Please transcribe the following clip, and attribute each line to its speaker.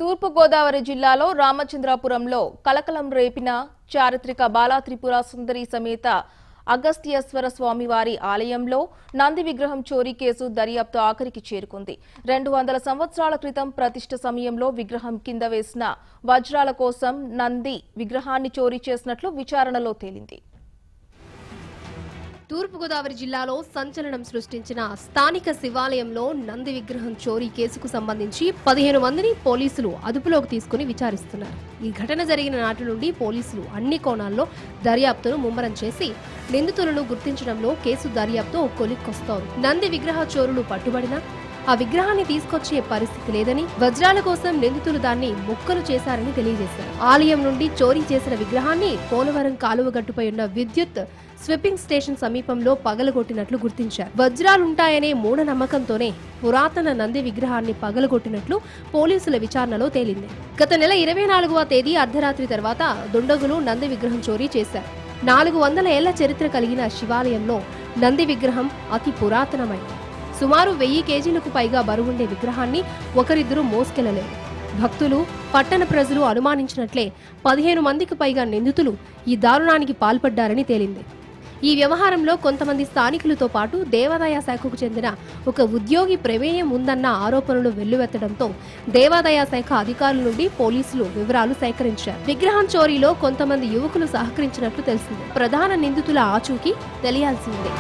Speaker 1: తూర్పు గోదావరి జిల్లాలో రామచంద్రాపురంలో కలకలం రేపిన చారిత్రక బాలా త్రిపుర సుందరి సమేత అగస్త్యేశ్వర స్వామివారి ఆలయంలో నంది విగ్రహం చోరీ కేసు దర్యాప్తు ఆఖరికి చేరుకుంది. 200 సంవత్సరాల క్రితం ప్రతిష్ఠ సమయంలో విగ్రహం కింద వేసిన వజ్రాల కోసం నంది విగ్రహాన్ని చోరీ చేసినట్లు విచారణలో తేలింది.
Speaker 2: తూర్పుగోదావరి జిల్లాలో సంచలనం సృష్టించిన స్థానిక శివాలయంలో నంది విగ్రహం చోరీ కేసుకు సంబంధించి 15 మందిని పోలీసులు అదుపులోకి తీసుకుని విచారిస్తున్నారు. ఈ ఘటన జరిగిన నాటి నుండి పోలీసులు అన్ని కోణాల్లో దర్యాప్తును ముమ్మరం చేసి నిందితులను గుర్తించడంలో కేసు దర్యాప్తు కొలిక్కొస్తోంది. నంది విగ్రహ చోరులు పట్టుబడినా ఆ విగ్రహాన్ని తీసుకొచ్చే పరిస్థితి లేదని, వజ్రాల కోసం నిందితులు దాన్ని ముక్కలు చేశారని తెలియజేశారు. ఆలయం నుండి చోరీ చేసిన విగ్రహాన్ని పోలవరం కాలువ గట్టుపై ఉన్న విద్యుత్ స్విప్పింగ్ స్టేషన్ సమీపంలో పగలగొట్టినట్లు గుర్తించారు. వజ్రాలుంటాయనే మూఢనమ్మకంతోనే పురాతన నంది విగ్రహాన్ని పగలగొట్టినట్లు పోలీసుల విచారణలో తేలింది. గత నెల 24వ తేదీ అర్ధరాత్రి తర్వాత దుండగులు నంది విగ్రహం చోరీ చేశారు. 400 ఏళ్ల చరిత్ర కలిగిన శివాలయంలో నంది విగ్రహం అతి పురాతనమైంది. సుమారు 1000 కేజీలకు పైగా బరువుండే విగ్రహాన్ని ఒకరిద్దరు మోసుకెళ్లలేరు. భక్తులు, పట్టణ ప్రజలు అనుమానించినట్లే 15 మందికి పైగా నిందితులు ఈ దారుణానికి పాల్పడ్డారని తేలింది. ఈ వ్యవహారంలో కొంతమంది స్థానికులతో పాటు దేవాదాయ శాఖకు చెందిన ఒక ఉద్యోగి ప్రమేయం ఉందన్న ఆరోపణలు వెల్లువెత్తడంతో దేవాదాయ శాఖ అధికారుల నుండి పోలీసులు వివరాలు సేకరించారు. విగ్రహం చోరీలో కొంతమంది యువకులు సహకరించినట్లు తెలిసింది. ప్రధాన నిందితుల ఆచూకీ తెలియాల్సి ఉంది.